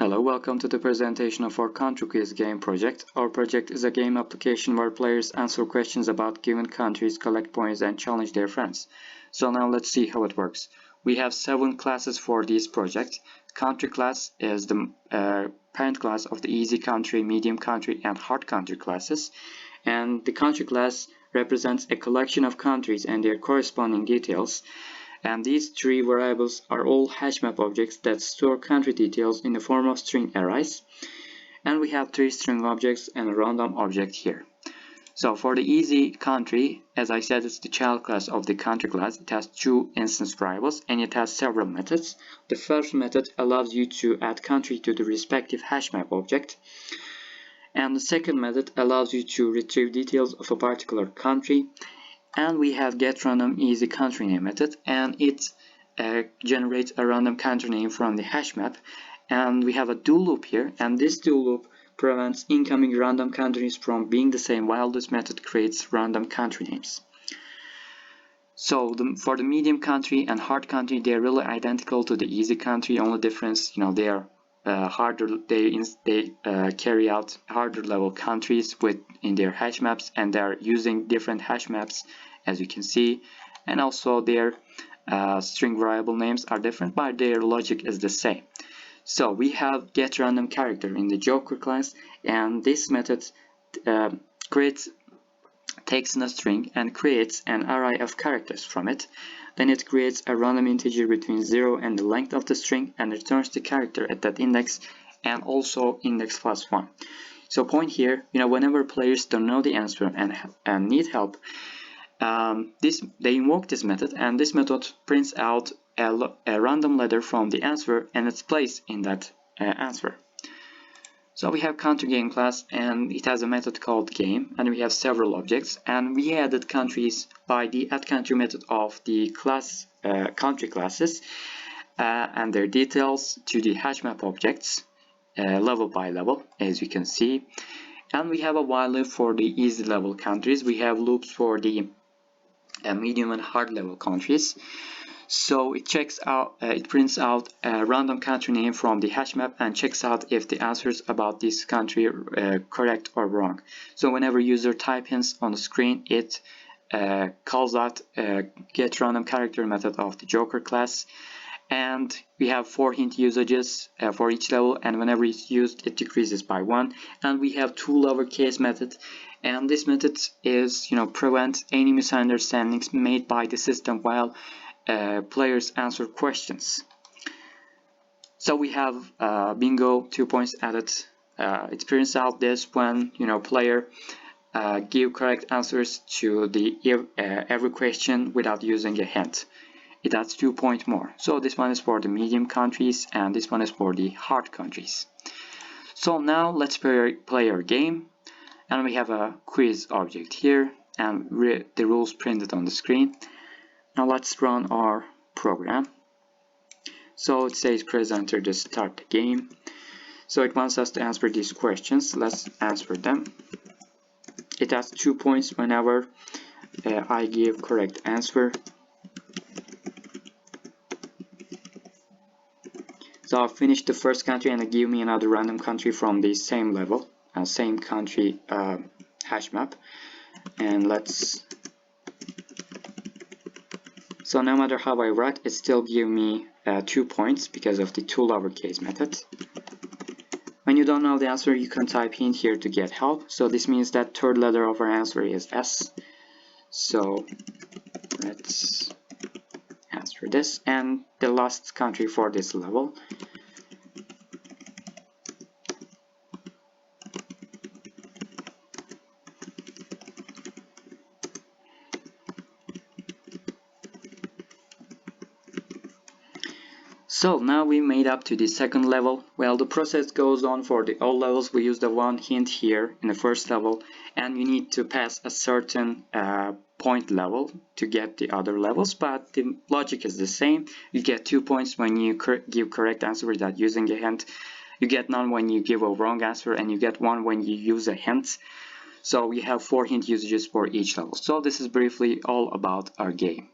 Hello, welcome to the presentation of our country quiz game project. Our project is a game application where players answer questions about given countries, collect points, and challenge their friends. So now let's see how it works. We have 7 classes for this project. Country class is the parent class of the easy country, medium country, and hard country classes. And the country class represents a collection of countries and their corresponding details. And these 3 variables are all hashmap objects that store country details in the form of string arrays. And we have 3 string objects and a random object here. So for the easy country, as I said, it's the child class of the country class. It has 2 instance variables and it has several methods. The first method allows you to add country to the respective hashmap object. And the second method allows you to retrieve details of a particular country. And we have getRandomEasyCountryName method, and it generates a random country name from the hash map. And we have a do loop here, and this do loop prevents incoming random countries from being the same, while this method creates random country names. So for the medium country and hard country, they're really identical to the easy country. Only difference, they are harder. They carry out harder level countries in their hash maps, and they are using different hash maps, as you can see. And also their string variable names are different, but their logic is the same. So we have getRandomCharacter in the Joker class, and this method takes in a string and creates an array of characters from it. Then it creates a random integer between 0 and the length of the string and returns the character at that index, and also index plus 1. So point here, whenever players don't know the answer and need help, they invoke this method, and this method prints out a random letter from the answer and its place in that answer. So we have country game class, and it has a method called game, and we have several objects, and we added countries by the addCountry method of the class country classes and their details to the hashmap objects level by level, as you can see. And we have a while loop for the easy level countries. We have loops for the medium and hard level countries. So it prints out a random country name from the hash map and checks out if the answers about this country are correct or wrong. So whenever user type hints on the screen, it calls out getRandomCharacter method of the Joker class. And we have 4 hint usages for each level, and whenever it's used, it decreases by 1. And we have 2 lowercase methods, and this method is, prevent any misunderstandings made by the system while players answer questions. So we have bingo, 2 points added. It prints out this when player give correct answers to the every question without using a hint. It adds 2 points more. So this one is for the medium countries, and this one is for the hard countries. So now let's play our game, and we have a quiz object here, and the rules printed on the screen. Now let's run our program. So it says press enter to start the game. So it wants us to answer these questions. Let's answer them. It has 2 points whenever I give correct answer. So I'll finish the first country and give me another random country from the same level, same country hash map. And so no matter how I write, it still gives me 2 points because of the 2 lowercase method. When you don't know the answer, you can type hint here to get help. So this means that third letter of our answer is S. So let's answer this, and the last country for this level. So now we made up to the second level. Well, the process goes on for all levels. We use the 1 hint here in the first level, and you need to pass a certain point level to get the other levels, but the logic is the same. You get 2 points when you give correct answer without using a hint. You get none when you give a wrong answer, and you get 1 when you use a hint. So we have 4 hint usages for each level. So this is briefly all about our game.